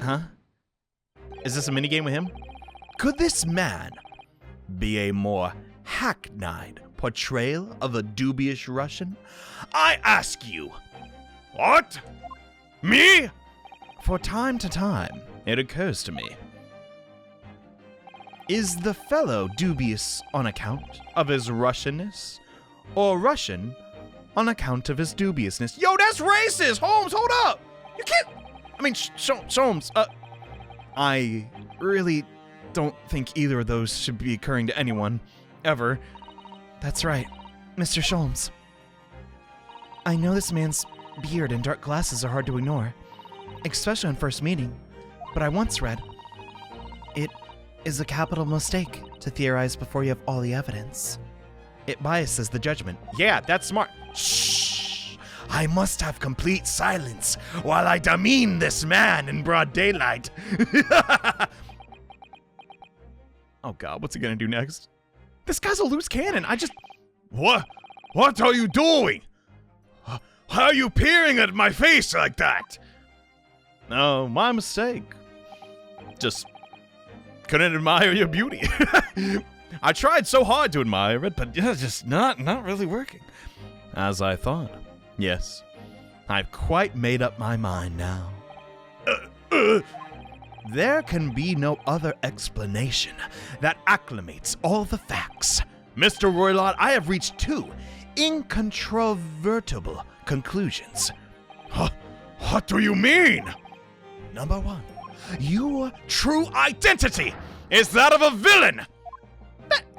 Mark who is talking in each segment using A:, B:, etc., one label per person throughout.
A: Huh? Is this a minigame with him? Could this man be a more hackneyed portrayal of a dubious Russian? I ask you. What? Me? For time to time, it occurs to me. Is the fellow dubious on account of his Russianness, or Russian on account of his dubiousness? Yo, that's racist! Holmes, hold up! You can't... I mean, Sholmes, I really don't think either of those should be occurring to anyone, ever. That's right, Mr. Sholmes. I know this man's beard and dark glasses are hard to ignore, especially on first meeting, but I once read, it is a capital mistake to theorize before you have all the evidence. It biases the judgment. Yeah, that's smart. Shh! I must have complete silence while I demean this man in broad daylight. Oh God, what's he gonna do next? This guy's a loose cannon. What are you doing? How are you peering at my face like that? No, my mistake. Just couldn't admire your beauty. I tried so hard to admire it, but it's just not really working. As I thought. Yes, I've quite made up my mind now. There can be no other explanation that acclimates all the facts. Mr. Roylott, I have reached two incontrovertible conclusions. What do you mean? Number one, your true identity is that of a villain.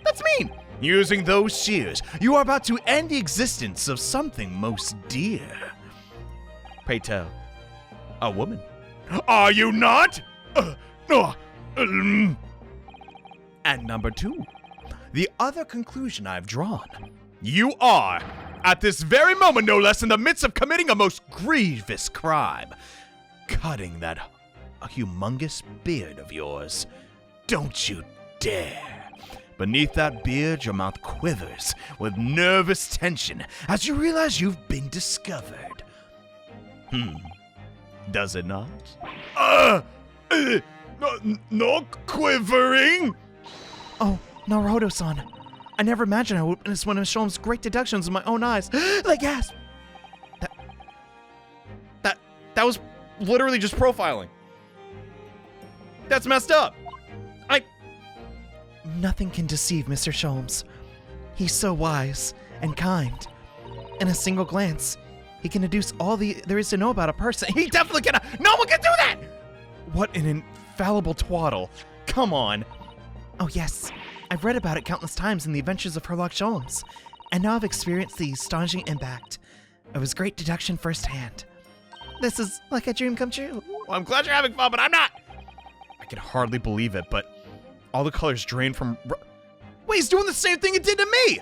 A: That's mean. Using those shears, you are about to end the existence of something most dear. Pray tell, a woman. Are you not? And number two, the other conclusion I've drawn. You are, at this very moment no less, in the midst of committing a most grievous crime. Cutting that humongous beard of yours. Don't you dare. Beneath that beard, your mouth quivers with nervous tension as you realize you've been discovered. Does it not? Not quivering? Oh, Naruto-san. I never imagined I would witness one of Sholmes' great deductions with my own eyes. Like, yes. That was literally just profiling. That's messed up. Nothing can deceive Mr. Sholmes. He's so wise and kind. In a single glance, he can deduce all there is to know about a person. He definitely cannot. No one can do that! What an infallible twaddle. Come on. Oh yes, I've read about it countless times in the adventures of Sherlock Sholmes, and now I've experienced the astonishing impact of his great deduction firsthand. This is like a dream come true. Well, I'm glad you're having fun, but I'm not. I can hardly believe it, but all the colors drained from... Wait, he's doing the same thing it did to me!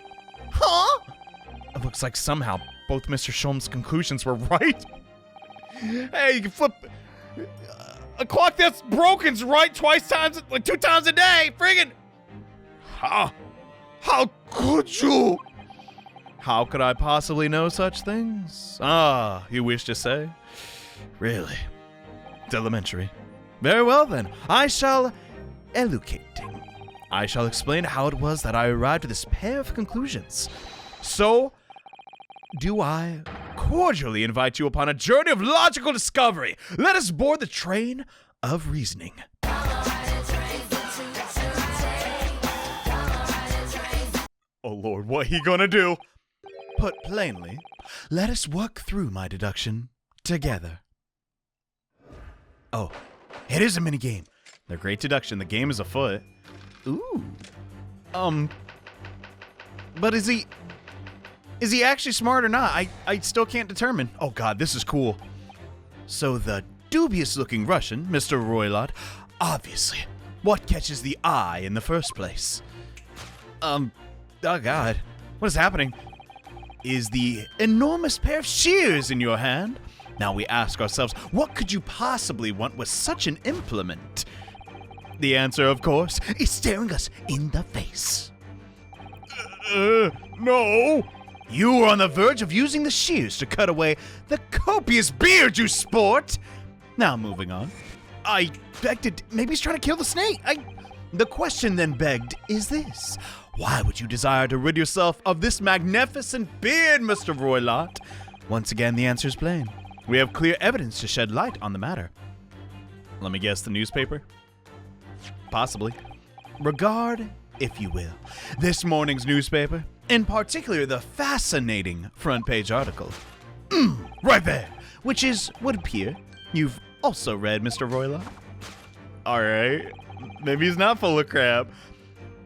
A: Huh? It looks like somehow both Mr. Sholmes' conclusions were right. Hey, you can flip... a clock that's broken's right two times a day! Friggin'... How could you? How could I possibly know such things? Ah, you wish to say? Really? It's elementary. Very well then, I shall elucidate. I shall explain how it was that I arrived at this pair of conclusions. So, do I cordially invite you upon a journey of logical discovery. Let us board the train of reasoning. Oh Lord, what he gonna do? Put plainly, let us work through my deduction together. Oh, it is a minigame. The great deduction, the game is afoot. Ooh. But is he actually smart or not? I still can't determine. Oh God, this is cool. So the dubious-looking Russian, Mr. Roylott, obviously, what catches the eye in the first place? Oh God, what is happening? Is the enormous pair of shears in your hand? Now we ask ourselves, what could you possibly want with such an implement? The answer, of course, is staring us in the face. No. You are on the verge of using the shears to cut away the copious beard you sport. Now moving on. I begged it. Maybe he's trying to kill the snake. The question then begged is this. Why would you desire to rid yourself of this magnificent beard, Mr. Roylott? Once again, the answer is plain. We have clear evidence to shed light on the matter. Let me guess, the newspaper? Possibly. Regard, if you will, this morning's newspaper, in particular the fascinating front page article. Right there, which would appear you've also read, Mr. Roylott. Alright, maybe he's not full of crap.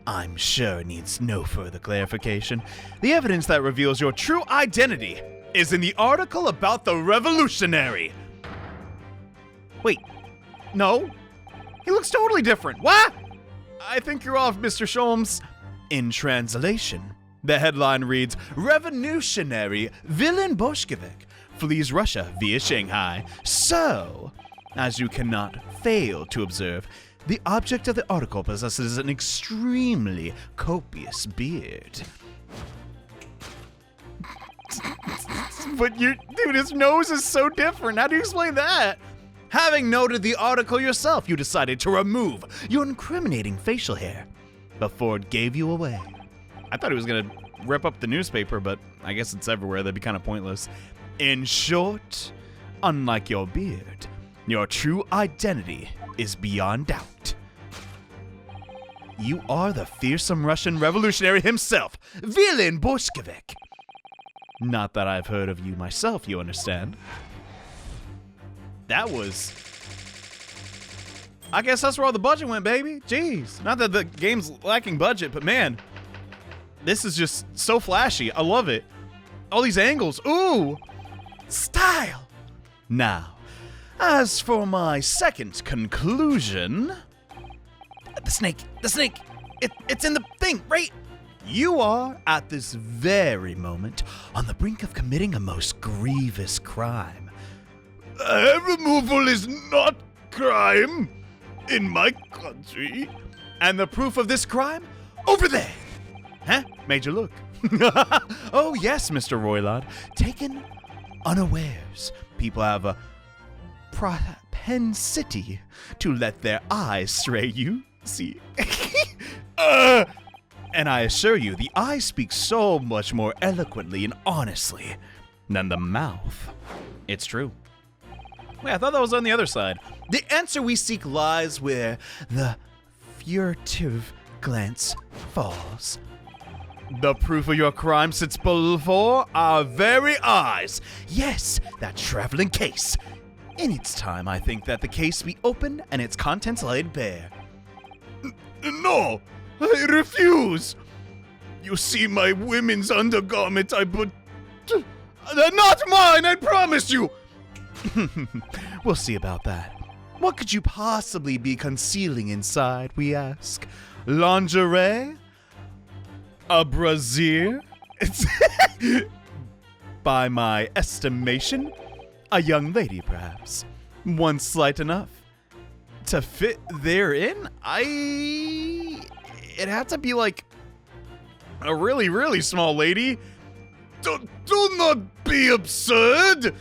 A: I'm sure it needs no further clarification. The evidence that reveals your true identity is in the article about the revolutionary. Wait, no. He looks totally different. What? I think you're off, Mr. Sholmes. In translation, the headline reads, Revolutionary Villain Bolshevik flees Russia via Shanghai. So, as you cannot fail to observe, the object of the article possesses an extremely copious beard. But dude, his nose is so different. How do you explain that? Having noted the article yourself, you decided to remove your incriminating facial hair before it gave you away. I thought he was gonna rip up the newspaper, but I guess it's everywhere. That'd be kind of pointless. In short, unlike your beard, your true identity is beyond doubt. You are the fearsome Russian revolutionary himself, Villain Bolshevik. Not that I've heard of you myself, you understand. That was... I guess that's where all the budget went, baby. Jeez. Not that the game's lacking budget, but man, this is just so flashy. I love it. All these angles. Ooh! Style! Now, as for my second conclusion... The snake! It's in the thing, right? You are, at this very moment, on the brink of committing a most grievous crime. Hair removal is not crime in my country. And the proof of this crime? Over there! Huh? Made you look. Oh yes, Mr. Roylott. Taken unawares, people have a propensity to let their eyes stray you. See? And I assure you, the eye speaks so much more eloquently and honestly than the mouth. It's true. Wait, I thought that was on the other side. The answer we seek lies where the furtive glance falls. The proof of your crime sits before our very eyes. Yes, that traveling case. In its time, I think that the case be opened and its contents laid bare. No, I refuse. You see my women's undergarment I put... They're not mine, I promise you. We'll see about that. What could you possibly be concealing inside, we ask? Lingerie? A brassiere? By my estimation, a young lady, perhaps. One slight enough to fit therein. It had to be like a really, really small lady. Do not be absurd.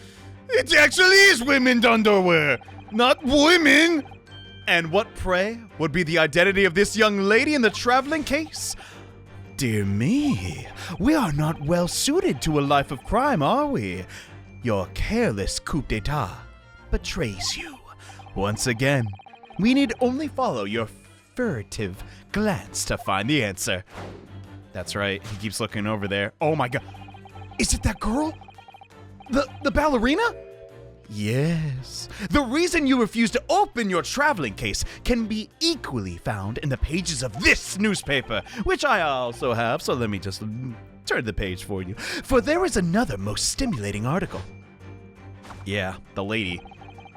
A: It actually is women's underwear, not women. And what, pray, would be the identity of this young lady in the traveling case? Dear me, we are not well suited to a life of crime, are we? Your careless coup d'etat betrays you. Once again, we need only follow your furtive glance to find the answer. That's right, he keeps looking over there. Oh my god. Is it that girl? The ballerina? Yes. The reason you refuse to open your traveling case can be equally found in the pages of this newspaper, which I also have, so let me just turn the page for you. For there is another most stimulating article. Yeah, the lady.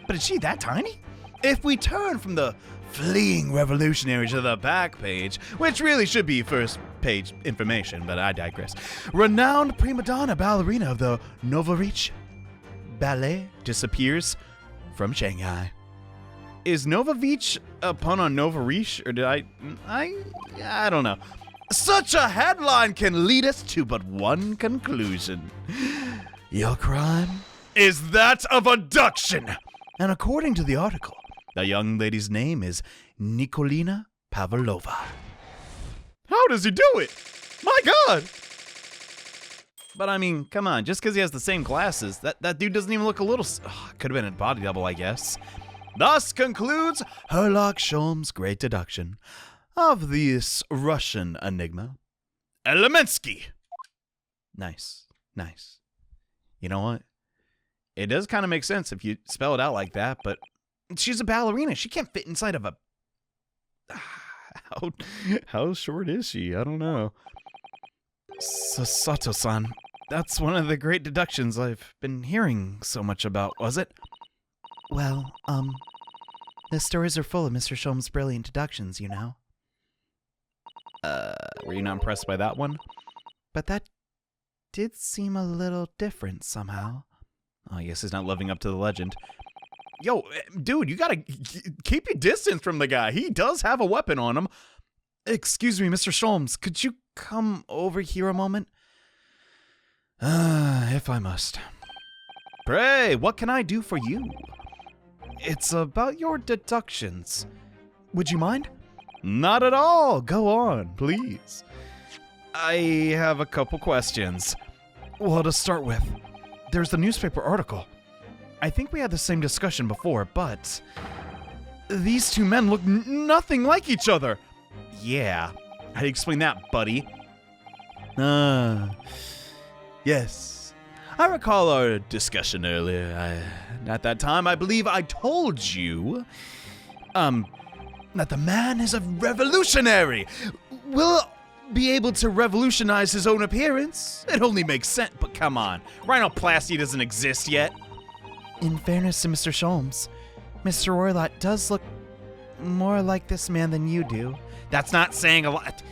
A: But is she that tiny? If we turn from the fleeing revolutionary to the back page, which really should be first page information, but I digress. Renowned prima donna ballerina of the Novoriche Ballet disappears from Shanghai. Is Novovich a pun on Novoriche, or did I don't know. Such a headline can lead us to but one conclusion. Your crime is that of abduction. And according to the article, The young lady's name is Nikolina Pavlova. How does he do it? My God! But I mean, come on, just because he has the same glasses, that dude doesn't even look a little... could have been a body double, I guess. Thus concludes Sherlock Sholmes' great deduction of this Russian enigma. Elemensky! Nice, nice. You know what? It does kind of make sense if you spell it out like that, but she's a ballerina. She can't fit inside of a... How short is she? I don't know. Sato-san, that's one of the great deductions I've been hearing so much about, was it? Well, the stories are full of Mr. Sholmes' brilliant deductions, you know. Were you not impressed by that one? But that did seem a little different somehow. Oh, I guess he's not living up to the legend. Yo, dude, you gotta keep your distance from the guy. He does have a weapon on him. Excuse me, Mr. Sholmes, could you come over here a moment? If I must. Pray, what can I do for you? It's about your deductions. Would you mind? Not at all. Go on, please. I have a couple questions. Well, to start with, there's the newspaper article. I think we had the same discussion before, but these two men look nothing like each other. Yeah. How do you explain that, buddy? Yes. I recall our discussion earlier. At that time, I believe I told you, that the man is a revolutionary. Will be able to revolutionize his own appearance. It only makes sense, but come on. Rhinoplasty doesn't exist yet. In fairness to Mr. Sholmes, Mr. Roylott does look more like this man than you do. That's not saying a lot.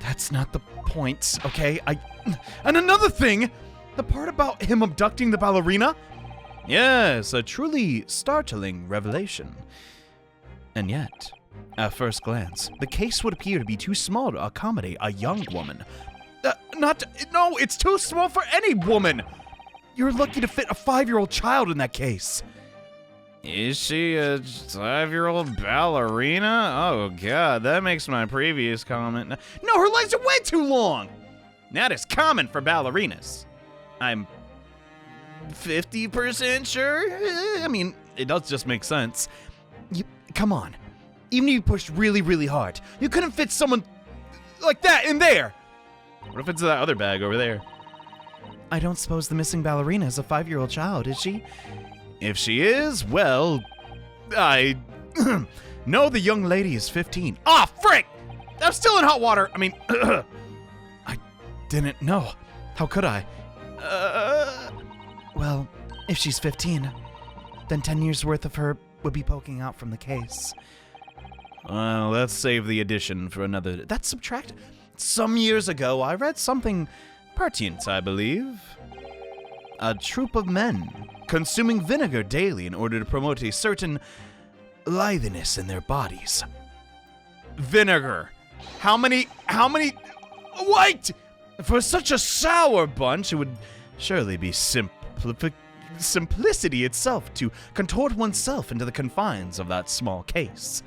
A: That's not the point, okay? And another thing, the part about him abducting the ballerina? Yes, a truly startling revelation. And yet, at first glance, the case would appear to be too small to accommodate a young woman. No, it's too small for any woman! You're lucky to fit a 5-year-old child in that case. Is she a 5-year-old ballerina? Oh god, that makes my previous comment... No, her legs are way too long! That is common for ballerinas. I'm 50% sure? I mean, it does just make sense. Come on. Even if you pushed really, really hard, you couldn't fit someone like that in there! What if it's that other bag over there? I don't suppose the missing ballerina is a 5-year-old child, is she? If she is, well, I know the young lady is 15. Ah, frick! I'm still in hot water. I mean, I didn't know. How could I? Well, if she's 15, then 10 years worth of her would be poking out from the case. Well, let's save the addition for another. That's subtract. Some years ago, I read something pertinent, I believe. A troop of men consuming vinegar daily in order to promote a certain litheness in their bodies. Vinegar. How many? Wait! For such a sour bunch, it would surely be simplicity itself to contort oneself into the confines of that small case.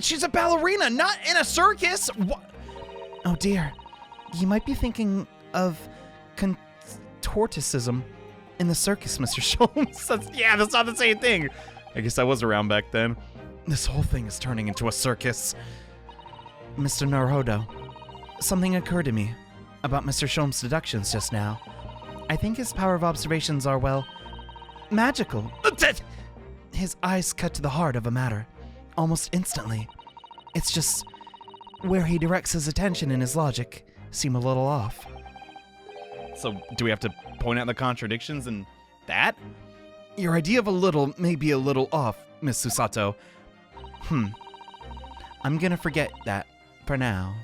A: She's a ballerina, not in a circus! Oh dear. You might be thinking of contorticism in the circus, Mr. Sholmes. That's not the same thing. I guess I was around back then. This whole thing is turning into a circus. Mr. Naruhodo, something occurred to me about Mr. Sholmes' deductions just now. I think his power of observations are, well, magical. His eyes cut to the heart of a matter, almost instantly. It's just where he directs his attention and his logic seem a little off. So, do we have to point out the contradictions in that? Your idea of a little may be a little off, Miss Susato. I'm gonna forget that for now.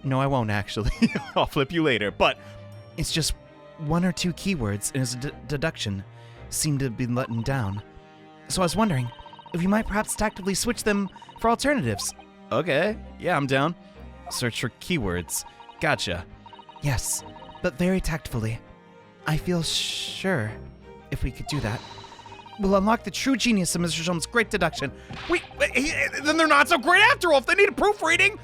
A: No, I won't actually. I'll flip you later, but it's just one or two keywords in his deduction seem to be letting down. So I was wondering if you might perhaps tactically switch them for alternatives. Okay, yeah, I'm down. Search for keywords. Gotcha. Yes, but very tactfully. I feel sure if we could do that. will unlock the true genius of Mr. Sholmes' great deduction. Wait, then they're not so great after all if they need a proofreading.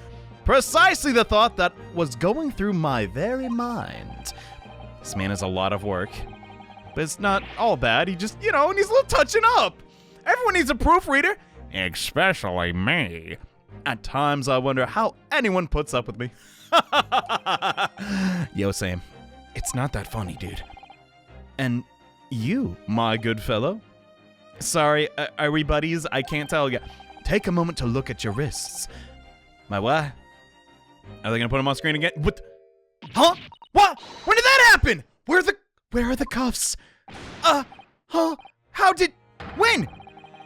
A: Precisely the thought that was going through my very mind. This man has a lot of work, but it's not all bad. He just, needs a little touching up. Everyone needs a proofreader, especially me. At times, I wonder how anyone puts up with me. Yo, Sam, it's not that funny, dude. And you, my good fellow. Sorry, are we buddies? I can't tell you. Take a moment to look at your wrists. My what? Are they gonna put them on screen again? What? Huh? What? When did that happen? Where are the cuffs? How did? When?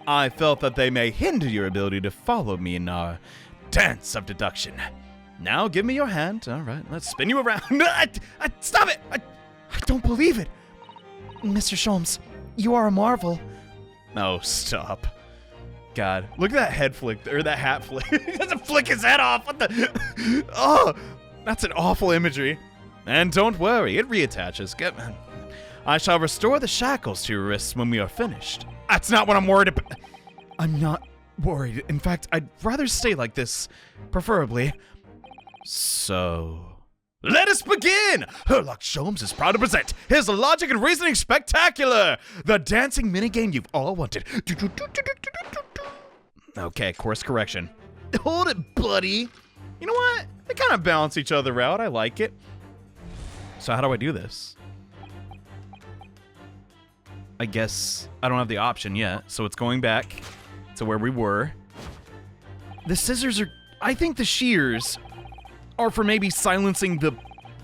A: I felt that they may hinder your ability to follow me in our dance of deduction. Now give me your hand. All right, let's spin you around. Stop it! I don't believe it. Mr. Sholmes, you are a marvel. Oh, stop. God, look at that head flick, or that hat flick. He doesn't flick his head off. What the? Oh, that's an awful imagery. And don't worry, it reattaches. I shall restore the shackles to your wrists when we are finished. That's not what I'm worried about. I'm not worried. In fact, I'd rather stay like this, preferably. So, let us begin! Herlock Sholmes is proud to present his Logic and Reasoning Spectacular, the dancing minigame you've all wanted. Okay, course correction. Hold it, buddy. You know what? They kind of balance each other out. I like it. So how do I do this? I guess I don't have the option yet, so it's going back to where we were. The scissors are... I think the shears are for maybe silencing the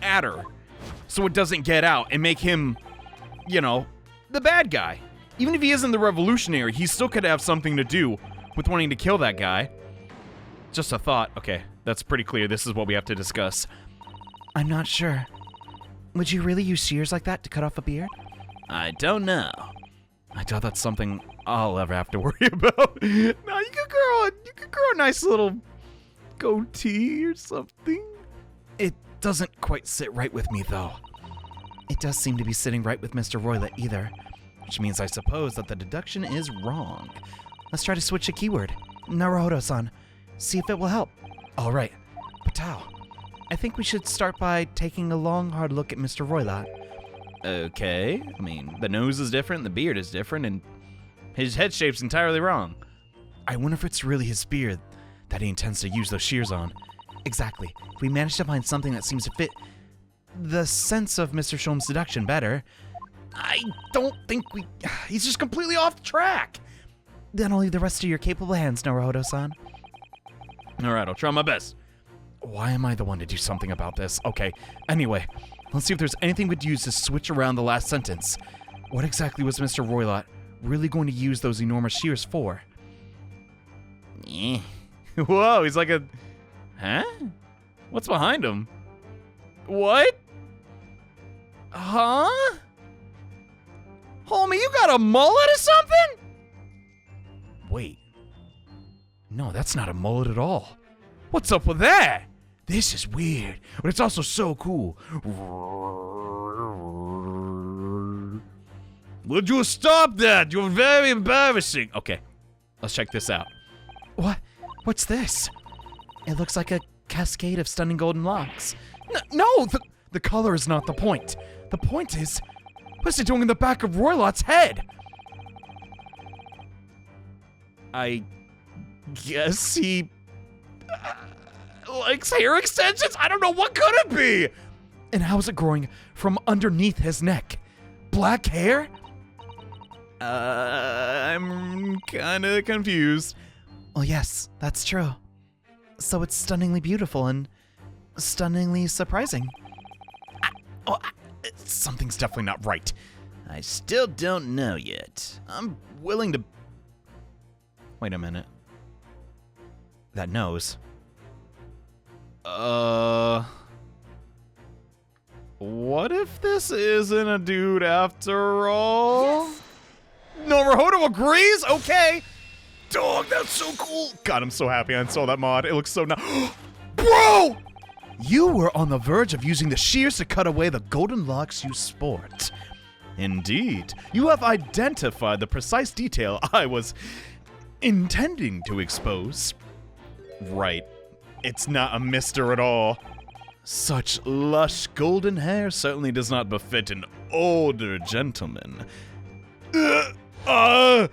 A: adder so it doesn't get out and make him, the bad guy. Even if he isn't the revolutionary, he still could have something to do with wanting to kill that guy. Just a thought. Okay, that's pretty clear. This is what we have to discuss. I'm not sure. Would you really use shears like that to cut off a beard? I don't know. I doubt that's something I'll ever have to worry about. No, you could grow a nice little goatee or something. It doesn't quite sit right with me, though. It does seem to be sitting right with Mr. Roylott either, which means I suppose that the deduction is wrong. Let's try to switch a keyword. Naruhodo-san. See if it will help. All right. Patao. I think we should start by taking a long, hard look at Mr. Roylott. Okay. I mean, the nose is different, the beard is different, and his head shape's entirely wrong. I wonder if it's really his beard that he intends to use those shears on. Exactly. If we manage to find something that seems to fit the sense of Mr. Sholmes' deduction better, I don't think he's just completely off track. Then I'll leave the rest to your capable hands, Naruhodo-san. All right, I'll try my best. Why am I the one to do something about this? Okay, anyway, let's see if there's anything we'd use to switch around the last sentence. What exactly was Mr. Roylott really going to use those enormous shears for? Whoa, he's like a... Huh? What's behind him? What? Huh? Homie, you got a mullet or something? Wait. No, that's not a mullet at all. What's up with that? This is weird, but it's also so cool. Would you stop that? You're very embarrassing. Okay, let's check this out. What? What's this? It looks like a cascade of stunning golden locks. No, the color is not the point. The point is, what's it doing in the back of Roylott's head? I guess he likes hair extensions? I don't know, what could it be? And how is it growing from underneath his neck? Black hair? I'm kinda confused. Well, yes, that's true. So it's stunningly beautiful and stunningly surprising. Something's definitely not right. I still don't know yet. I'm willing to... Wait a minute. That nose. What if this isn't a dude after all? Yes. Naruhodo agrees? Okay. Dog, that's so cool. God, I'm so happy I installed that mod. It looks so nice. Bro! You were on the verge of using the shears to cut away the golden locks you sport.
B: Indeed, you have identified the precise detail I was intending to expose. Right, it's not a mister at all. Such lush golden hair certainly does not befit an older gentleman. You're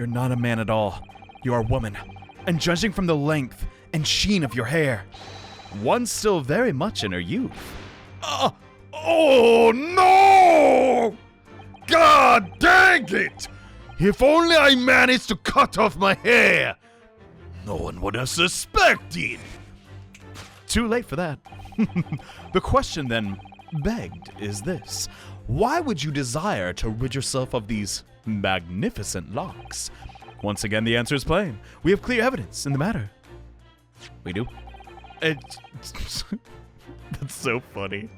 B: not a man at all. You are a woman. And judging from the length and sheen of your hair, one still very much in her youth. Oh no! God dang it! If only I managed to cut off my hair, no one would have suspected. Too late for that. The question then begged is this. Why would you desire to rid yourself of these magnificent locks? Once again, the answer is plain. We have clear evidence in the matter. We do? That's so funny.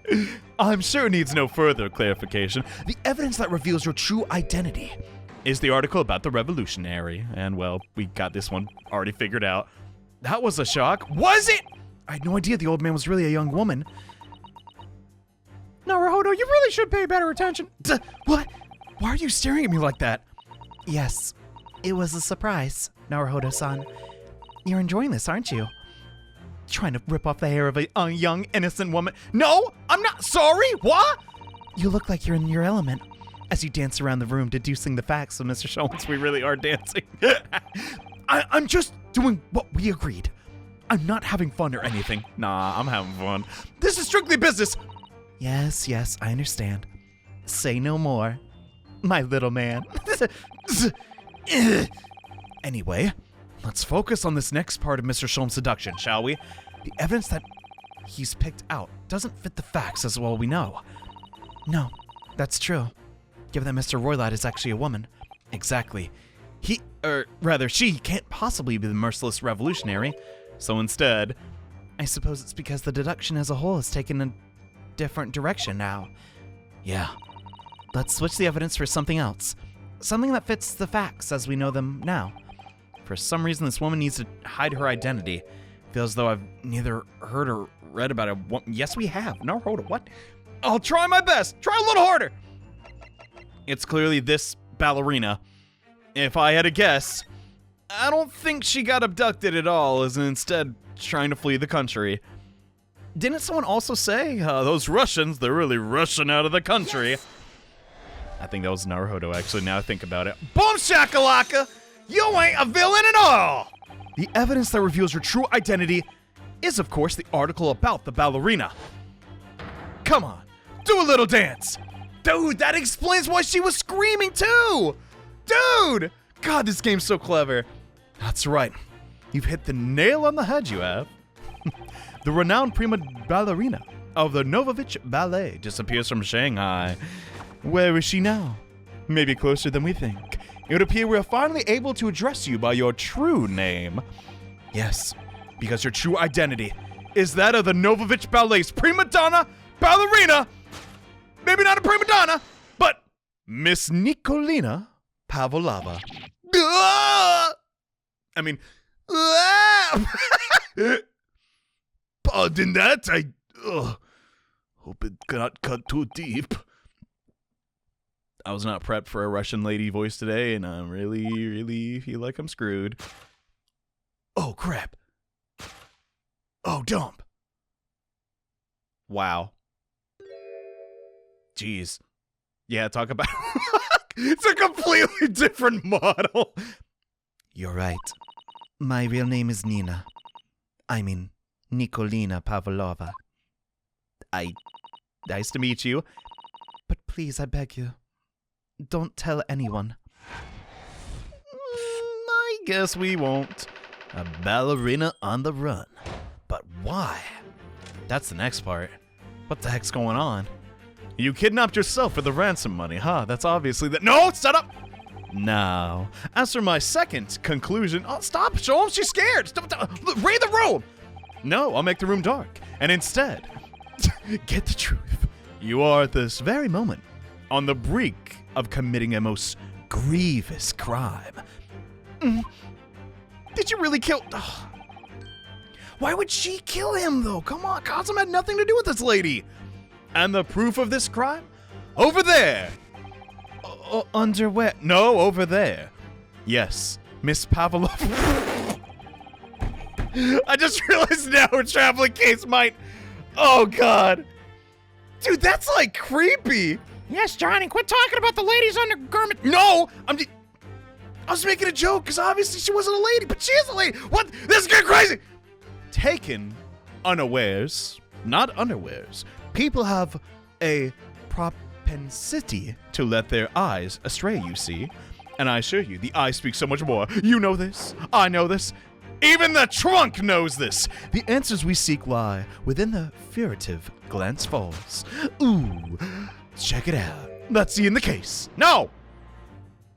B: I'm sure it needs no further clarification. The evidence that reveals your true identity is the article about the revolutionary. And, well, we got this one already figured out. That was a shock. Was it? I had no idea the old man was really a young woman. Naruhodo, you really should pay better attention. What? Why are you staring at me like that?
A: Yes, it was a surprise, Naruhodo-san. You're enjoying this, aren't you? Trying to rip off the hair of a young, innocent woman. No, I'm not sorry. What? You look like you're in your element as you dance around the room deducing the facts. So, Mr. Sholmes, we really are dancing. I'm just doing what we agreed. I'm not having fun or anything.
B: Nah, I'm having fun. This is strictly business.
A: Yes, I understand. Say no more, my little man.
B: Anyway, let's focus on this next part of Mr. Sholmes' deduction, shall we? The evidence that he's picked out doesn't fit the facts as well we know.
A: No, that's true. Given that Mr. Roylott is actually a woman.
B: Exactly. She can't possibly be the merciless revolutionary. So instead,
A: I suppose it's because the deduction as a whole has taken a different direction now.
B: yeah.
A: Let's switch the evidence for something else. Something that fits the facts as we know them now.
B: For some reason, this woman needs to hide her identity. Feels though I've neither heard or read about it. Yes, we have. No, hold it. What? I'll try my best. Try a little harder. It's clearly this ballerina. If I had to guess, I don't think she got abducted at all, is instead trying to flee the country. Didn't someone also say, those Russians, they're really rushing out of the country? I think that was Naruhodo, actually, now I think about it. Boom shakalaka! You ain't a villain at all! The evidence that reveals your true identity is, of course, the article about the ballerina. Come on, do a little dance. Dude, that explains why she was screaming too! Dude! God, this game's so clever. That's right. You've hit the nail on the head, you have. The renowned prima ballerina of the Novovich Ballet disappears from Shanghai. Where is she now? Maybe closer than we think. It would appear we are finally able to address you by your true name. Yes, because your true identity is that of the Novovich Ballet's prima donna ballerina. Maybe not a prima donna, but Miss Nikolina Pavlova. Pardon that. I hope it got cut too deep. I was not prepped for a Russian lady voice today, and I really feel like I'm screwed. Oh, crap. Oh, dump. Wow. Jeez. Yeah, talk about... It's a completely different model.
A: You're right. My real name is Nikolina Pavlova.
B: Nice to meet you.
A: But please, I beg you, don't tell anyone.
B: I guess we won't. A ballerina on the run. But why? That's the next part. What the heck's going on? You kidnapped yourself for the ransom money, huh? That's obviously that. No, shut up! Now, as for my second conclusion, stop, Sholmes, she's scared. Stop, read the room. No, I'll make the room dark. And instead, get the truth. You are at this very moment on the brink of committing a most grievous crime. Did you really kill... Why would she kill him, though? Come on, Kazum had nothing to do with this lady. And the proof of this crime? Over there!
A: Underwear.
B: No, over there. Yes, Miss Pavlov. I just realized now a traveling case might... Oh, God. Dude, that's, like, creepy.
A: Yes, Johnny, quit talking about the ladies' undergarment.
B: No! I was making a joke, because obviously she wasn't a lady, but she is a lady. What? This is getting crazy! Taken unawares, not unawares, people have a propensity to let their eyes astray, you see. And I assure you, the eye speaks so much more. You know this. I know this. Even the trunk knows this. The answers we seek lie within the furtive glance falls. Ooh, check it out. Let's see in the case. No!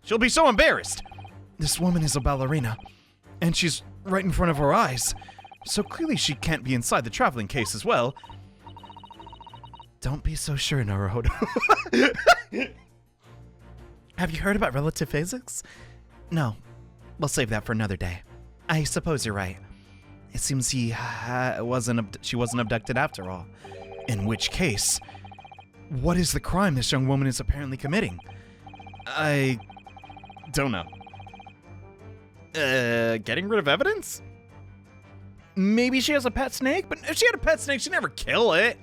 B: She'll be so embarrassed.
A: This woman is a ballerina, and she's right in front of our eyes. So clearly she can't be inside the traveling case as well. Don't be so sure, Naruhodo. Have you heard about relative physics? No. We'll save that for another day. I suppose you're right. It seems she wasn't abducted after all. In which case, what is the crime this young woman is apparently committing?
B: I don't know. Getting rid of evidence? Maybe she has a pet snake, but if she had a pet snake, she'd never kill it.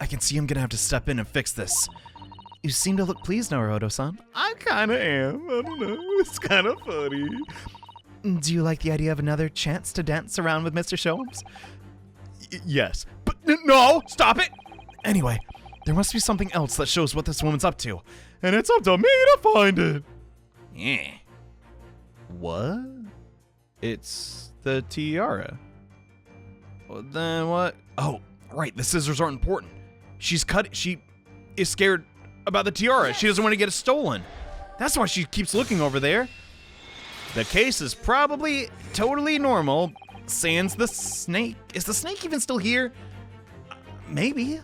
A: I can see I'm gonna have to step in and fix this. You seem to look pleased, Naruhodo-san.
B: I kinda am. I don't know. It's kinda funny.
A: Do you like the idea of another chance to dance around with Mr. Sholmes?
B: Yes. But no! Stop it!
A: Anyway, there must be something else that shows what this woman's up to.
B: And it's up to me to find it.
A: Yeah.
B: What? It's the tiara. Well, then what?
A: Oh, right. The scissors are important.
B: She is scared about the tiara. She doesn't want to get it stolen. That's why she keeps looking over there. The case is probably totally normal. Sans the snake. Is the snake even still here? Maybe.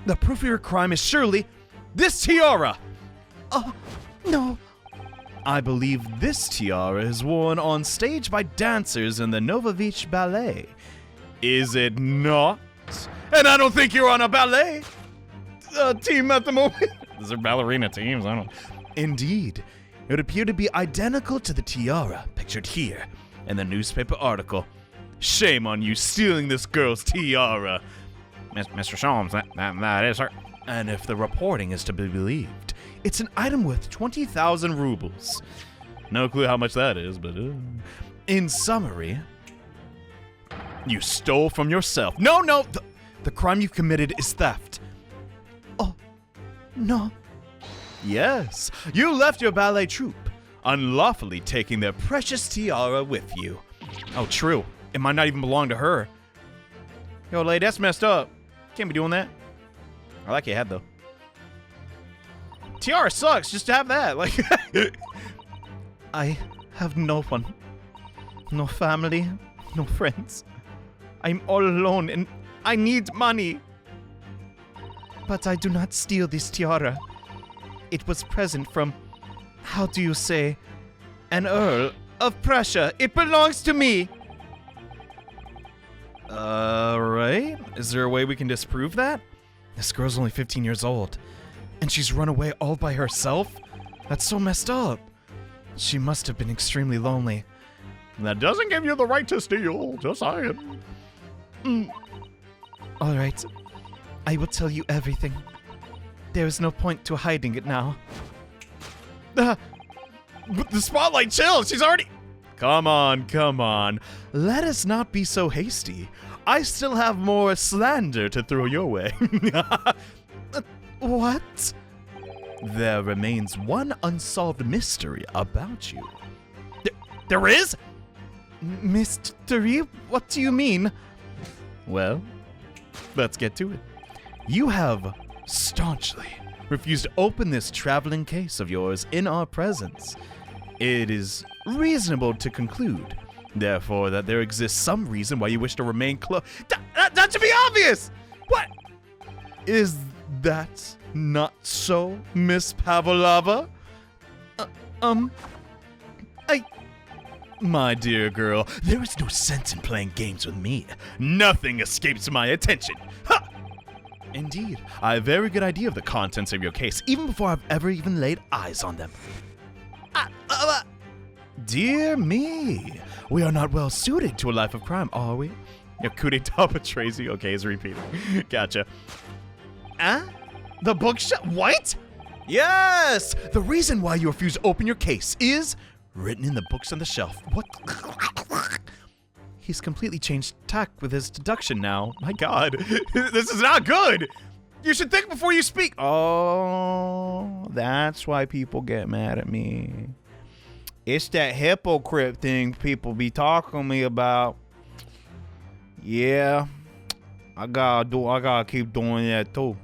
B: The proof of your crime is surely this tiara.
A: Oh, no.
B: I believe this tiara is worn on stage by dancers in the Novovich Ballet. Is it not? And I don't think you're on a ballet team at the moment.
A: These are ballerina teams, I don't...
B: Indeed. It would appear to be identical to the tiara pictured here in the newspaper article. Shame on you stealing this girl's tiara.
A: Mr. Sholmes, that is her.
B: And if the reporting is to be believed, it's an item worth 20,000 rubles. No clue how much that is, but in summary, you stole from yourself. No, the crime you've committed is theft.
A: Oh, no.
B: Yes, you left your ballet troupe, unlawfully taking their precious tiara with you.
A: Oh, true. It might not even belong to her.
B: Yo, lady, that's messed up. Can't be doing that. I like your head, though. Tiara sucks, just to have that. Like,
A: I have no one. No family, no friends. I'm all alone and I need money. But I do not steal this tiara. It was present from, how do you say, an Earl of Prussia. It belongs to me.
B: Right? Is there a way we can disprove that?
A: This girl's only 15 years old, and she's run away all by herself? That's so messed up. She must have been extremely lonely.
B: That doesn't give you the right to steal, just saying.
A: All right. I will tell you everything. There is no point to hiding it now.
B: But the spotlight chills. She's already... Come on. Let us not be so hasty. I still have more slander to throw your way.
A: What?
B: There remains one unsolved mystery about you.
A: There is? Mystery? What do you mean?
B: Well, let's get to it. You have staunchly refused to open this traveling case of yours in our presence. It is reasonable to conclude, therefore, that there exists some reason why you wish to remain close. That should be obvious! What? Is that not so, Miss Pavlova? My dear girl, there is no sense in playing games with me. Nothing escapes my attention. Ha! Indeed. I have a very good idea of the contents of your case, even before I've ever even laid eyes on them. Dear me. We are not well suited to a life of crime, are we? Your coup d'etat betrays you. Okay, it's repeating. Gotcha. The bookshelf? What? Yes! The reason why you refuse to open your case is written in the books on the shelf. What? He's completely changed tack with his deduction now. My God. This is not good! You should think before you speak. Oh, that's why people get mad at me. It's that hypocrite thing people be talking to me about. Yeah, I gotta keep doing that too.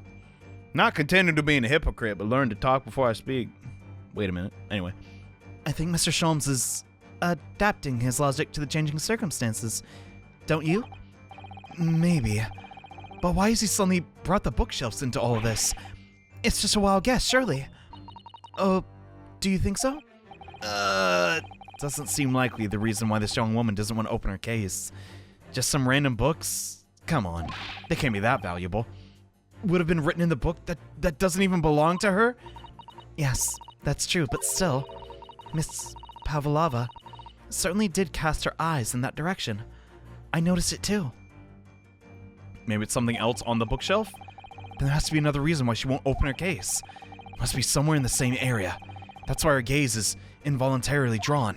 B: Not contented to being a hypocrite, but learn to talk before I speak. Wait a minute. Anyway.
A: I think Mr. Sholmes is adapting his logic to the changing circumstances. Don't you? Maybe. But why has he suddenly brought the bookshelves into all of this? It's just a wild guess, surely. Oh, do you think so?
B: Doesn't seem likely the reason why this young woman doesn't want to open her case. Just some random books? Come on. They can't be that valuable. Would have been written in the book that doesn't even belong to her?
A: Yes, that's true, but still, Miss Pavlova certainly did cast her eyes in that direction. I noticed it too.
B: Maybe it's something else on the bookshelf? Then there has to be another reason why she won't open her case. Must be somewhere in the same area. That's why her gaze is involuntarily drawn.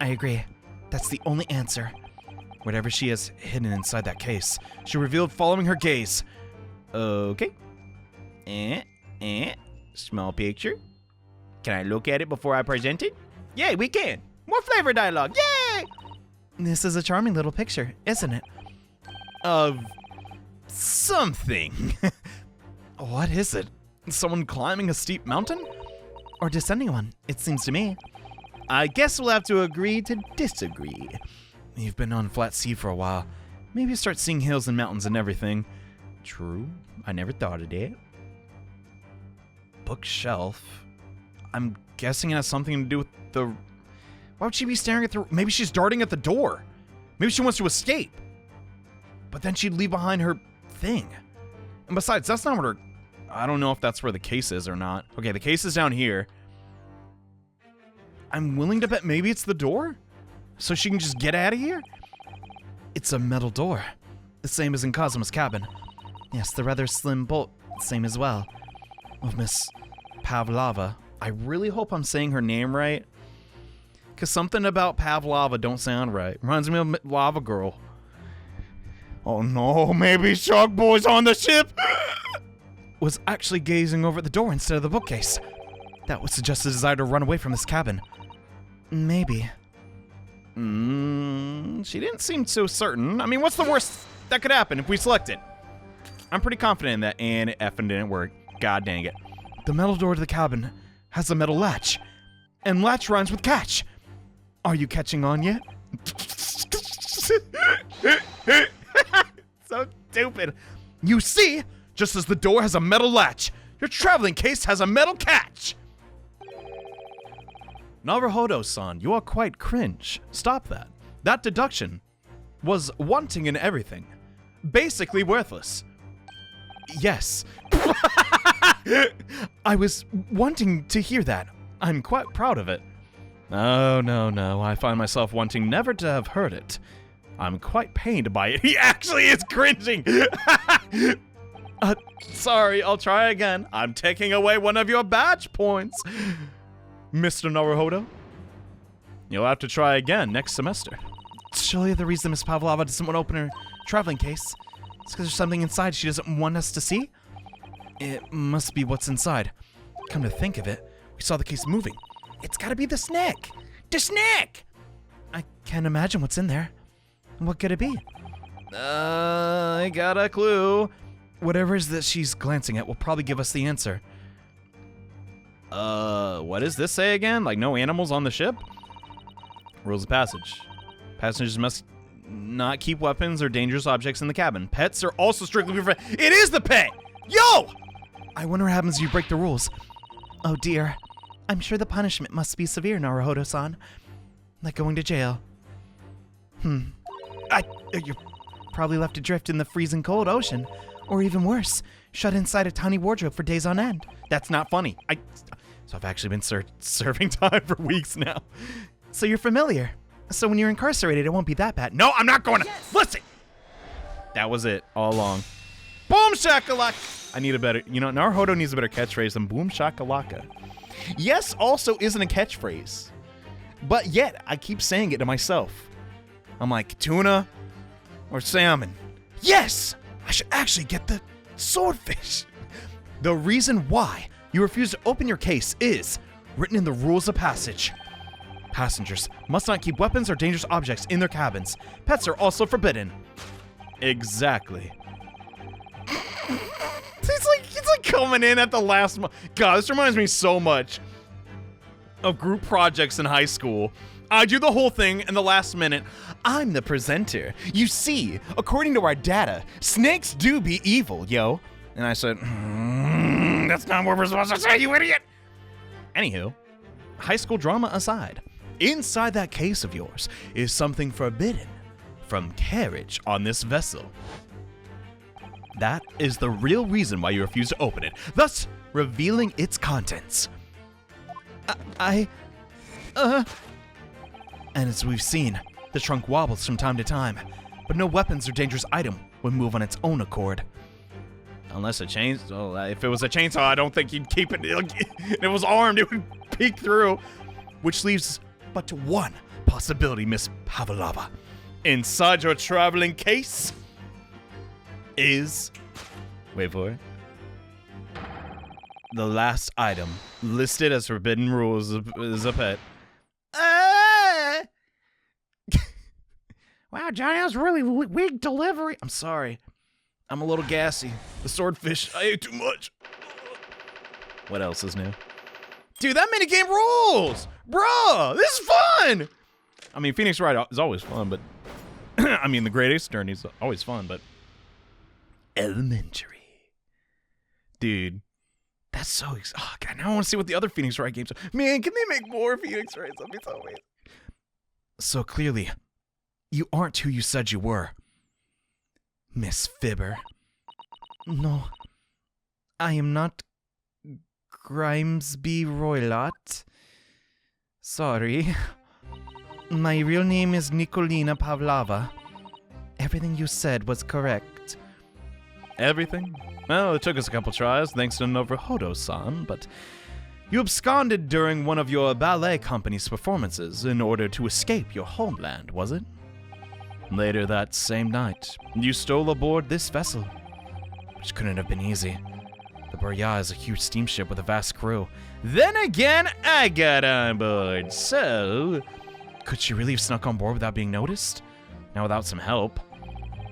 A: I agree. That's the only answer.
B: Whatever she has hidden inside that case, she revealed following her gaze. Okay. Small picture. Can I look at it before I present it? Yay, we can. More flavor dialogue. Yay!
A: This is a charming little picture, isn't it?
B: Of something.
A: What is it?
B: Someone climbing a steep mountain?
A: Or descending one, it seems to me.
B: I guess we'll have to agree to disagree. You've been on flat sea for a while. Maybe start seeing hills and mountains and everything. True. I never thought of it. Bookshelf. I'm guessing it has something to do with the... Why would she be staring at the... Maybe she's darting at the door. Maybe she wants to escape. But then she'd leave behind her thing. And besides, that's not what her... I don't know if that's where the case is or not. Okay, the case is down here. I'm willing to bet maybe it's the door? So she can just get out of here?
A: It's a metal door. The same as in Cosmo's cabin. Yes, the rather slim bolt, same as well.
B: Oh, Miss Pavlova. I really hope I'm saying her name right. Because something about Pavlova don't sound right. Reminds me of Lava Girl. Oh no, maybe Shark Boy's on the ship!
A: Was actually gazing over at the door instead of the bookcase. That would suggest a desire to run away from this cabin. Maybe.
B: She didn't seem so certain. I mean, what's the worst that could happen if we select it? I'm pretty confident in that, and it effing didn't work. God dang it.
A: The metal door to the cabin has a metal latch, and latch rhymes with catch. Are you catching on yet?
B: So stupid. You see, just as the door has a metal latch, your traveling case has a metal catch. Naruhodo-san, you are quite cringe. Stop that. That deduction was wanting in everything. Basically worthless.
A: Yes. I was wanting to hear that.
B: I'm quite proud of it. Oh, no. I find myself wanting never to have heard it. I'm quite pained by it. He actually is cringing. Sorry, I'll try again. I'm taking away one of your badge points. Mr. Naruhodo, you'll have to try again next semester.
A: Surely the reason Miss Pavlova doesn't want to open her traveling case is because there's something inside she doesn't want us to see? It must be what's inside. Come to think of it, we saw the case moving. It's gotta be the snack! The snack! I can't imagine what's in there. What could it be?
B: I got a clue.
A: Whatever it is that she's glancing at will probably give us the answer.
B: What does this say again? Like no animals on the ship? Rules of passage. Passengers must not keep weapons or dangerous objects in the cabin. Pets are also strictly prevented. It is the pet! Yo!
A: I wonder what happens if you break the rules. Oh dear. I'm sure the punishment must be severe, Naruhodo-san. Like going to jail. You're probably left adrift in the freezing cold ocean. Or even worse, shut inside a tiny wardrobe for days on end.
B: That's not funny. So I've actually been serving time for weeks now.
A: So you're familiar. So when you're incarcerated, it won't be that bad.
B: No, I'm not going to. Yes. Listen. That was it all along. Boom shakalaka. I need a better, Naruhodo needs a better catchphrase than boom shakalaka. Yes also isn't a catchphrase. But yet, I keep saying it to myself. I'm like, tuna or salmon? Yes! I should actually get the swordfish. The reason why you refuse to open your case is written in the rules of passage. Passengers must not keep weapons or dangerous objects in their cabins. Pets are also forbidden. Exactly. It's like coming in at the last moment. God, this reminds me so much of group projects in high school. I do the whole thing in the last minute. I'm the presenter. You see, according to our data, snakes do be evil, yo. And I said, that's not what we're supposed to say, you idiot. Anywho, high school drama aside, inside that case of yours is something forbidden from carriage on this vessel. That is the real reason why you refuse to open it, thus revealing its contents. And as we've seen, the trunk wobbles from time to time, but no weapons or dangerous item would move on its own accord. Unless a chainsaw, if it was a chainsaw, I don't think you'd keep it. If it was armed, it would peek through. Which leaves but one possibility, Miss Pavlova. Inside your traveling case is, wait for it, the last item listed as forbidden rules is a pet. Wow, Johnny, that was really weak delivery. I'm sorry. I'm a little gassy. The swordfish, I ate too much. What else is new? Dude, that minigame rules! Bruh, this is fun! I mean, Phoenix Wright is always fun, but... I mean, the Great Ace Attorney is always fun, but... Elementary. Dude, that's so... Oh, God, now I want to see what the other Phoenix Wright games are. Man, can they make more Phoenix Wrights? That'd be so amazing. So clearly, you aren't who you said you were. Miss Fibber. No, I am not Grimsley Roylott. Sorry. My real name is Nikolina Pavlova. Everything you said was correct. Everything? Well, it took us a couple tries, thanks to Naruhodo-san, but you absconded during one of your ballet company's performances in order to escape your homeland, was it? Later that same night, you stole aboard this vessel, which couldn't have been easy. The Burya is a huge steamship with a vast crew. Then again, I got on board, so... Could she really have snuck on board without being noticed? Now without some help.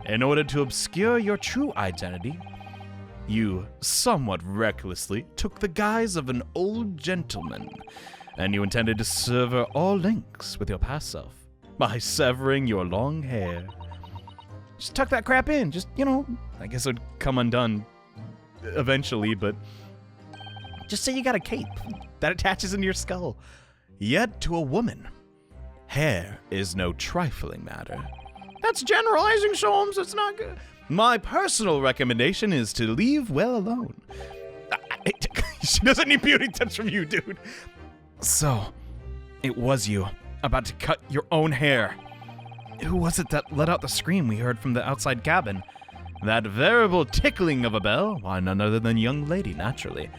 B: In order to obscure your true identity, you, somewhat recklessly, took the guise of an old gentleman, and you intended to sever all links with your past self by severing your long hair. Just tuck that crap in. Just, I guess it would come undone eventually, but just say you got a cape that attaches into your skull. Yet to a woman, hair is no trifling matter. That's generalizing, Sholmes. It's not good. My personal recommendation is to leave well alone. She doesn't need beauty tips from you, dude. So, it was you, about to cut your own hair. Who was it that let out the scream we heard from the outside cabin? That variable tickling of a bell? Why, none other than young lady, naturally.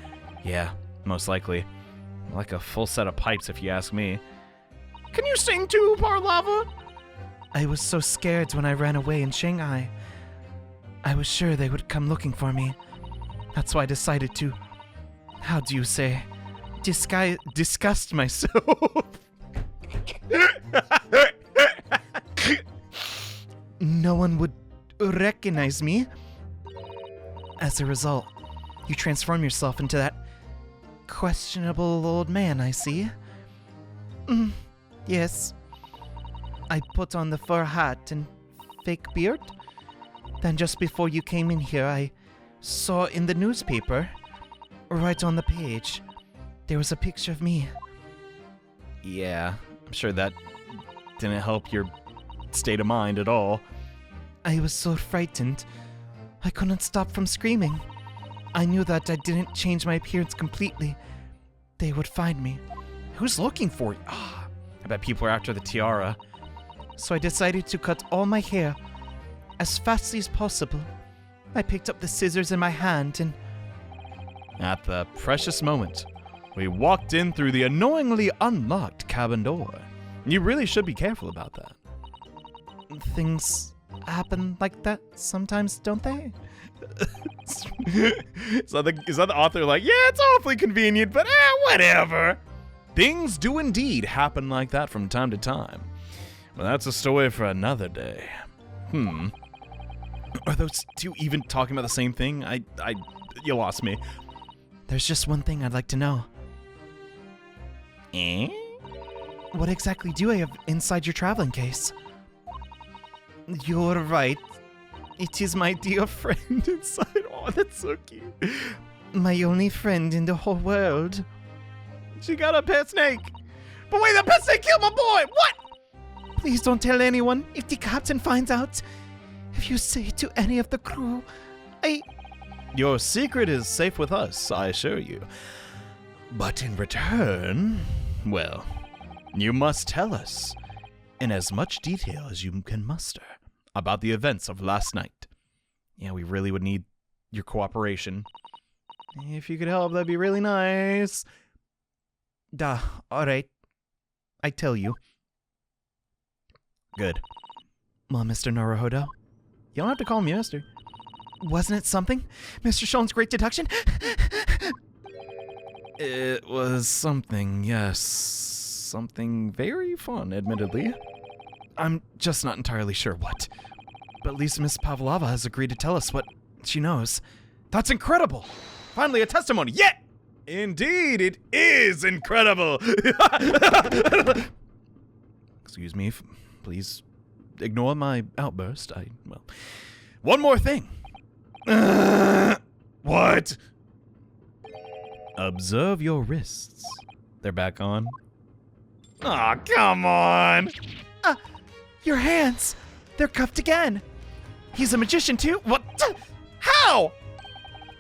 B: Yeah, most likely. Like a full set of pipes, if you ask me. Can you sing too, Pavlova? I was so scared when I ran away in Shanghai. I was sure they would come looking for me. That's why I decided to, how do you say, disgust myself. No one would recognize me. As a result, you transform yourself into that questionable old man, I see. Yes. I put on the fur hat and fake beard. Then just before you came in here, I saw in the newspaper, right on the page, there was a picture of me. Yeah, I'm sure that didn't help your state of mind at all. I was so frightened.
A: I couldn't stop from screaming. I knew that I didn't change my appearance completely. They would find me.
B: Who's looking for you? I bet people are after the tiara.
A: So I decided to cut all my hair as fastly as possible. I picked up the scissors in my hand and...
B: At the precious moment, we walked in through the annoyingly unlocked cabin door. You really should be careful about that.
A: Things happen like that sometimes, don't they?
B: Is that the author like, yeah, it's awfully convenient, but whatever. Things do indeed happen like that from time to time. But that's a story for another day. Are those two even talking about the same thing? You lost me.
A: There's just one thing I'd like to know. What exactly do I have inside your traveling case? You're right. It is my dear friend inside. Oh, that's so cute. My only friend in the whole world.
B: She got a pet snake. But wait, the pet snake killed my boy! What?
A: Please don't tell anyone. If the captain finds out, if you say to any of the crew,
B: Your secret is safe with us, I assure you. But in return, well, you must tell us, in as much detail as you can muster, about the events of last night. Yeah, we really would need your cooperation. If you could help, that'd be really nice.
A: Alright. I tell you.
B: Good.
A: Well, Mr. Naruhodo,
B: You don't have to call me mister.
A: wasn't it something? Mr. Sholmes' great deduction?
B: It was something, yes. Something very fun, admittedly. I'm just not entirely sure what.
A: But at least Miss Pavlova has agreed to tell us what she knows.
B: That's incredible! Finally a testimony, yeah! Indeed, it is incredible! Excuse me, please ignore my outburst. One more thing. What? Observe your wrists. They're back on. Aw, come on!
A: Your hands! They're cuffed again! He's a magician too?
B: What? How?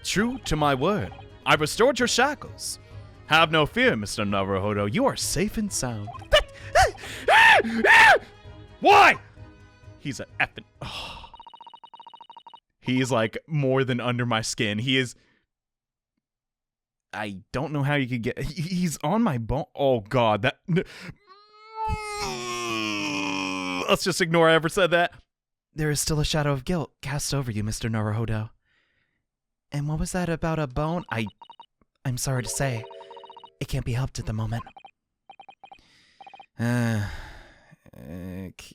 B: True to my word, I've restored your shackles. Have no fear, Mr. Naruhodo. You are safe and sound. Why? He's a effing... Oh. He's like more than under my skin. He is... I don't know how you could get... He's on my bone. Oh, God. That... Let's just ignore I ever said that.
A: There is still a shadow of guilt cast over you, Mr. Naruhodo. And what was that about a bone? I'm sorry to say, it can't be helped at the moment.
B: It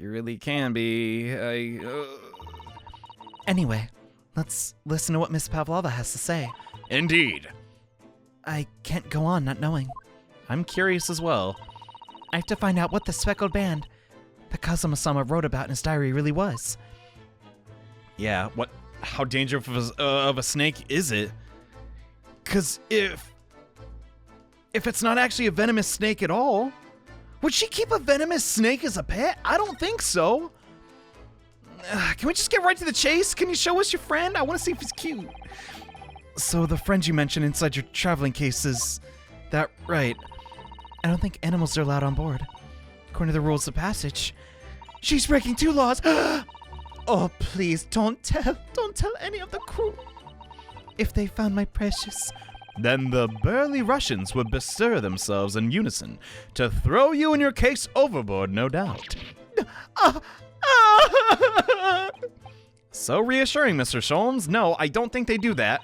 B: really can be.
A: Anyway, let's listen to what Miss Pavlova has to say.
B: Indeed.
A: I can't go on not knowing.
B: I'm curious as well.
A: I have to find out what the speckled band that Kazuma-sama wrote about in his diary really was.
B: Yeah, how dangerous of a snake is it? 'Cause if it's not actually a venomous snake at all, would she keep a venomous snake as a pet? I don't think so. Can we just get right to the chase? Can you show us your friend? I want to see if he's cute.
A: So the friend you mentioned inside your traveling case, is that right? I don't think animals are allowed on board, according to the rules of passage. She's breaking 2 laws. Oh, please, don't tell any of the crew. If they found my precious...
B: Then the burly Russians would bestir themselves in unison to throw you and your case overboard, no doubt. So reassuring, Mr. Sholmes. No, I don't think they do that.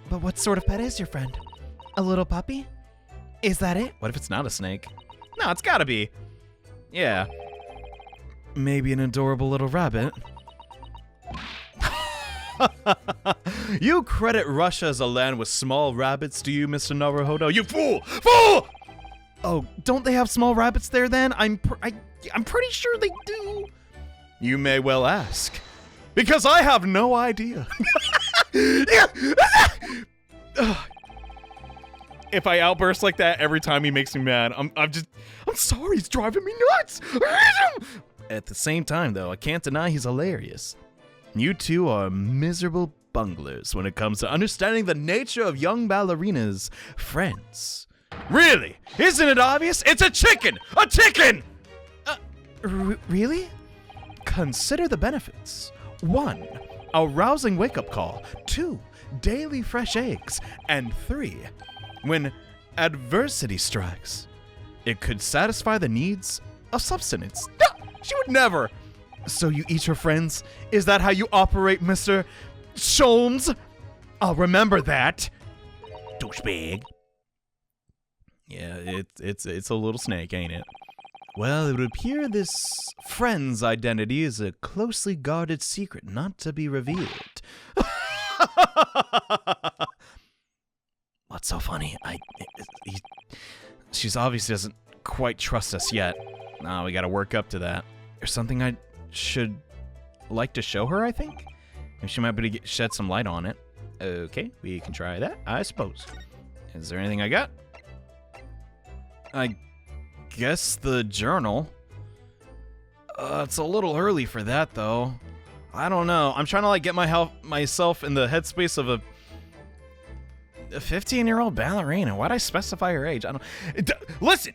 A: But what sort of pet is your friend? A little puppy? Is that it?
B: What if it's not a snake? No, it's gotta be. Yeah.
A: Maybe an adorable little rabbit.
B: You credit Russia as a land with small rabbits, do you, Mr. Naruhodo? You fool! Fool!
A: Oh, don't they have small rabbits there then? I'm pretty sure they do.
B: You may well ask. Because I have no idea. If I outburst like that every time he makes me mad, I'm sorry, he's driving me nuts. At the same time, though, I can't deny he's hilarious. You two are miserable bunglers when it comes to understanding the nature of young Ballerina's friends. Really? Isn't it obvious? It's a chicken! A chicken!
A: Really?
B: Consider the benefits. 1, a rousing wake-up call. 2, daily fresh eggs. And 3, when adversity strikes, it could satisfy the needs of subsistence. No, she would never.
A: So you eat your friends? Is that how you operate, Mr. Sholmes? I'll remember that.
B: Douchebag. Yeah, it's a little snake, ain't it? Well, it would appear this friend's identity is a closely guarded secret not to be revealed. What's so funny? She's obviously doesn't quite trust us yet. Nah, we gotta work up to that. There's something I should like to show her, I think? Maybe she might be able to shed some light on it. Okay, we can try that, I suppose. Is there anything I got? I guess the journal. It's a little early for that, though. I don't know. I'm trying to like get myself in the headspace of a 15-year-old ballerina. Why'd I specify her age? I don't. Listen.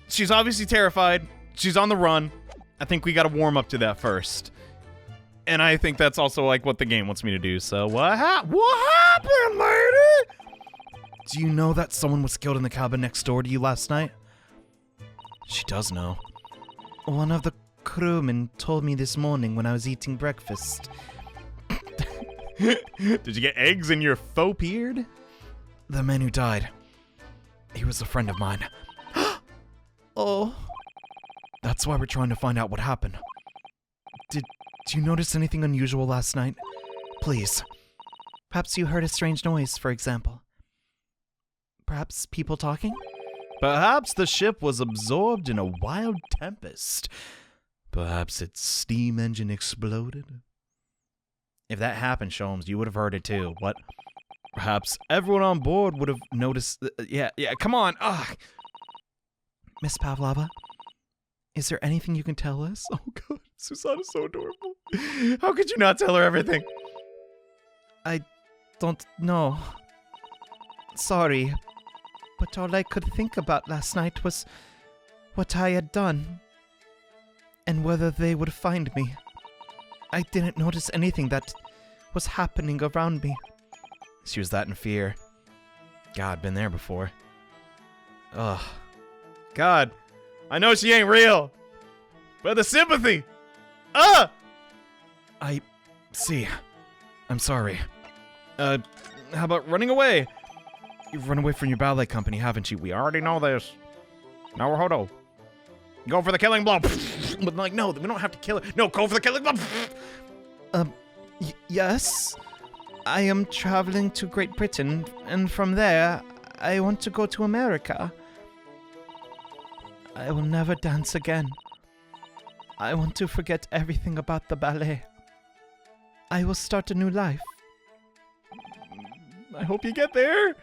B: She's obviously terrified. She's on the run. I think we got to warm up to that first. And I think that's also like what the game wants me to do. So what happened, lady?
A: Do you know that someone was killed in the cabin next door to you last night?
B: She does know.
A: One of the crewmen told me this morning when I was eating breakfast.
B: Did you get eggs in your faux beard?
A: The man who died. He was a friend of mine. Oh. That's why we're trying to find out what happened. Did you notice anything unusual last night? Please. Perhaps you heard a strange noise, for example. Perhaps people talking?
B: Perhaps the ship was absorbed in a wild tempest. Perhaps its steam engine exploded. If that happened, Sholmes, you would have heard it too. What? Perhaps everyone on board would have noticed. Yeah, come on. Ugh.
A: Miss Pavlova, is there anything you can tell us?
B: Oh God, Susanna's so adorable. How could you not tell her everything?
A: I don't know. Sorry, but all I could think about last night was what I had done and whether they would find me. I didn't notice anything that was happening around me.
B: She was that in fear. God, been there before. Ugh. God, I know she ain't real, but the sympathy.
A: I see. I'm sorry.
B: How about running away?
A: You've run away from your ballet company, haven't you?
B: We already know this. Now we're Hodo. Go for the killing blow. But like, no, we don't have to kill her. No, go for the killing blow.
A: Yes. I am traveling to Great Britain, and from there, I want to go to America. I will never dance again. I want to forget everything about the ballet. I will start a new life.
B: I hope you get there.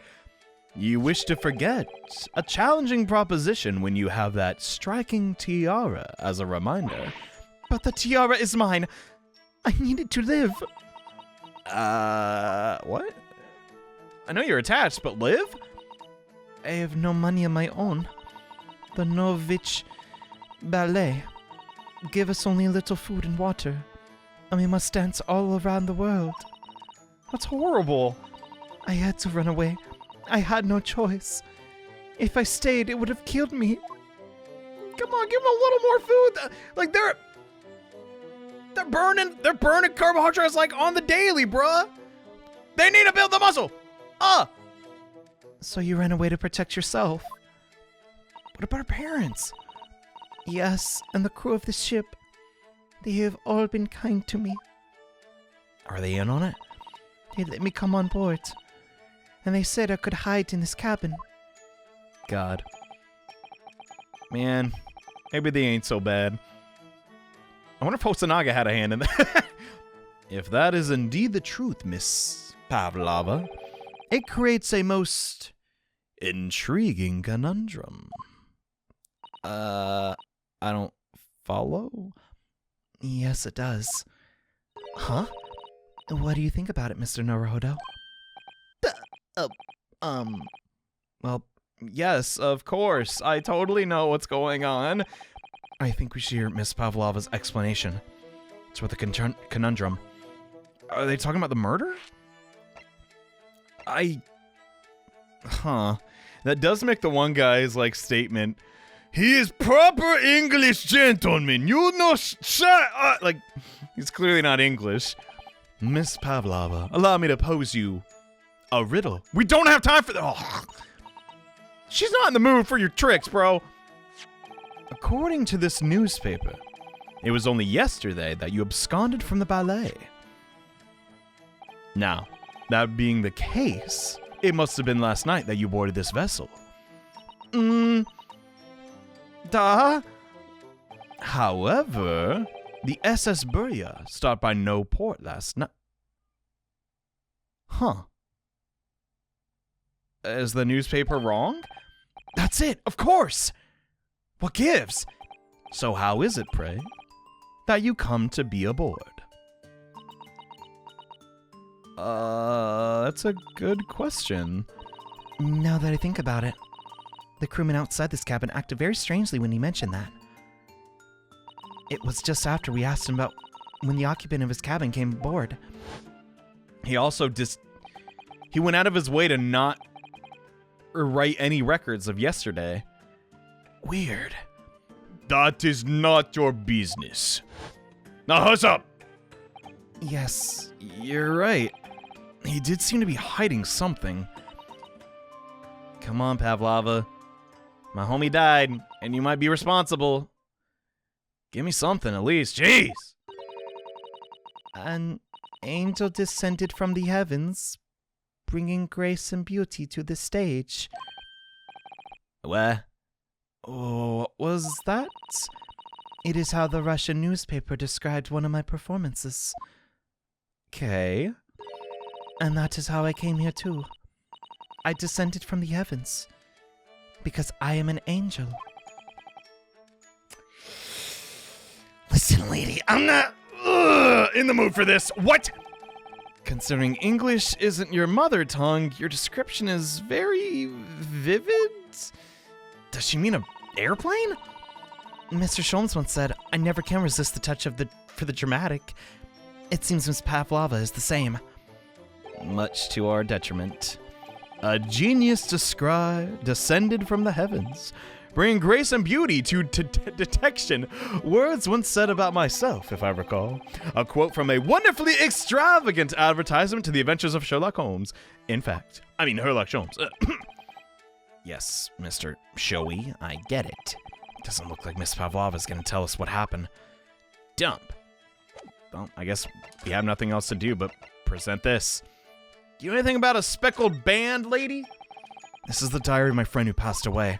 B: You wish to forget. A challenging proposition when you have that striking tiara as a reminder.
A: But the tiara is mine. I need it to live.
B: What? I know you're attached, but live?
A: I have no money of my own. The Norwich Ballet give us only a little food and water, and we must dance all around the world.
B: That's horrible.
A: I had to run away. I had no choice. If I stayed, it would have killed me.
B: Come on, give them a little more food. Like they're burning carbohydrates like on the daily, bruh. They need to build the muscle.
A: So you ran away to protect yourself?
B: What about our parents?
A: Yes, and the crew of the ship. They have all been kind to me.
B: Are they in on it?
A: They let me come on board, and they said I could hide in this cabin.
B: God. Man, maybe they ain't so bad. I wonder if Hosanaga had a hand in that. If that is indeed the truth, Miss Pavlova, it creates a most intriguing conundrum. I don't follow?
A: Yes, it does. Huh? What do you think about it, Mr. Naruhodo?
B: Well, yes, of course. I totally know what's going on. I think we should hear Miss Pavlova's explanation. It's with a conundrum. Are they talking about the murder? Huh. That does make the one guy's, statement. He is proper English gentleman. You know, shut up. He's clearly not English. Miss Pavlova, allow me to pose you a riddle. We don't have time for that. Oh. She's not in the mood for your tricks, bro. According to this newspaper, it was only yesterday that you absconded from the ballet. Now, that being the case, it must have been last night that you boarded this vessel. However, the SS Burya stopped by no port last night. Huh. Is the newspaper wrong? That's it, of course! What gives? So how is it, pray, that you come to be aboard? That's a good question.
A: Now that I think about it, the crewman outside this cabin acted very strangely when he mentioned that. It was just after we asked him about when the occupant of his cabin came aboard.
B: He also he went out of his way to not write any records of yesterday. Weird. That is not your business. Now hush up! Yes, you're right. He did seem to be hiding something. Come on, Pavlova. My homie died, and you might be responsible. Give me something at least, jeez!
A: An angel descended from the heavens, bringing grace and beauty to the stage.
B: What? Oh, what was that?
A: It is how the Russian newspaper described one of my performances.
B: Okay.
A: And that is how I came here too. I descended from the heavens, because I am an angel.
B: Listen, lady, I'm not in the mood for this. What? Considering English isn't your mother tongue, your description is very vivid. Does she mean an airplane?
A: Mr. Sholmes once said, I never can resist the touch for the dramatic. It seems Miss Pavlova is the same.
B: Much to our detriment. A genius descended from the heavens, bringing grace and beauty to detection. Words once said about myself, if I recall. A quote from a wonderfully extravagant advertisement to the adventures of Sherlock Holmes. Sherlock Sholmes. Yes, Mr. Showy, I get it. Doesn't look like Miss Pavlova's gonna tell us what happened. Dump. Well, I guess we have nothing else to do but present this. Do you know anything about a speckled band, lady? This is the diary of my friend who passed away.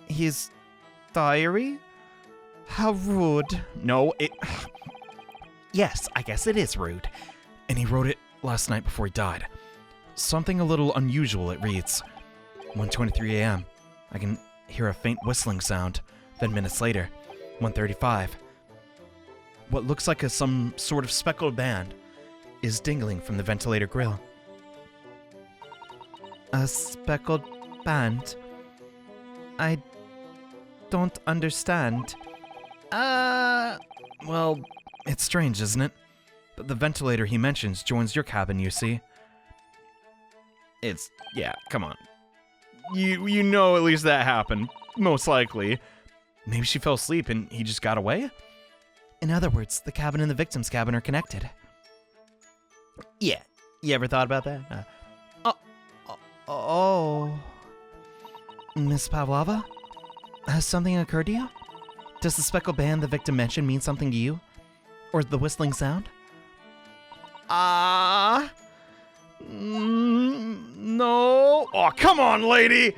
A: His diary? How rude.
B: No,
A: Yes, I guess it is rude.
B: And he wrote it last night before he died. Something a little unusual, it reads. 1:23 a.m. I can hear a faint whistling sound. Then minutes later, 1:35. What looks like some sort of speckled band is dingling from the ventilator grill.
A: A speckled band? I don't understand.
B: Well, it's strange, isn't it? But the ventilator he mentions joins your cabin, you see. Yeah, come on. You know at least that happened, most likely. Maybe she fell asleep and he just got away?
A: In other words, the cabin and the victim's cabin are connected.
B: Yeah. You ever thought about that?
A: Miss Pavlova? Has something occurred to you? Does the speckled band the victim mentioned mean something to you? Or the whistling sound?
B: No. Oh, come on, lady!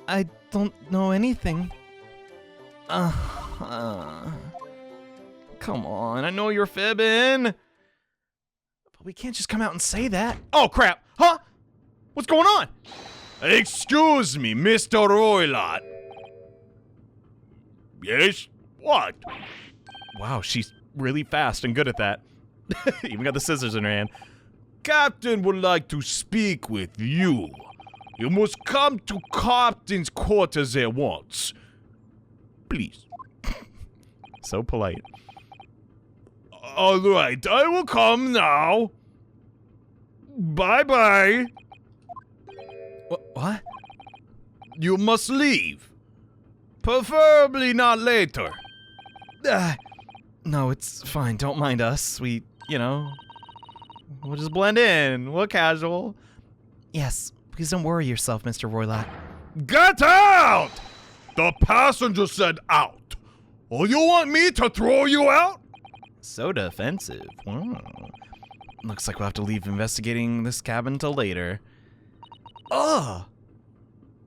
A: I don't know anything.
B: Come on, I know you're fibbing. But we can't just come out and say that. Oh, crap. Huh? What's going on? Excuse me, Mr. Roylott. Yes? What? Wow, she's really fast and good at that. Even got the scissors in her hand.
C: Captain would like to speak with you. You must come to Captain's quarters at once. Please.
B: So polite.
C: All right, I will come now. Bye-bye.
B: What?
C: You must leave. Preferably not later.
B: No, it's fine. Don't mind us. We, we'll just blend in. We're casual.
A: Yes, please don't worry yourself, Mr. Roylott.
C: Get out! The passenger said out. Oh, you want me to throw you out?
B: So defensive. Wow. Looks like we'll have to leave investigating this cabin till later. Ugh!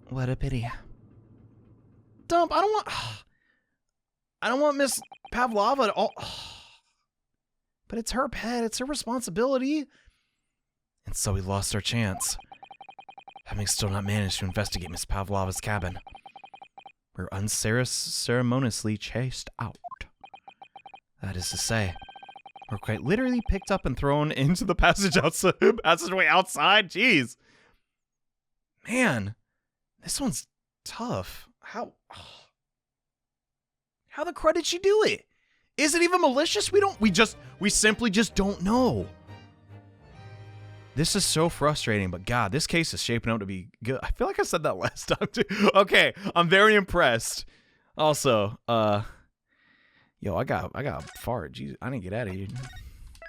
A: What a pity.
B: Dump, I don't want Miss Pavlova at all. But it's her pet, it's her responsibility. And so we lost our chance. Having still not managed to investigate Miss Pavlova's cabin. We're unceremoniously chased out. That is to say, we're quite literally picked up and thrown into the passageway outside. Jeez. Man, this one's tough. How the crud did she do it? Is it even malicious? We simply just don't know. This is so frustrating, but God, this case is shaping up to be good. I feel like I said that last time too. Okay, I'm very impressed. Also, yo, I got a fart. Jeez, I didn't get out of here.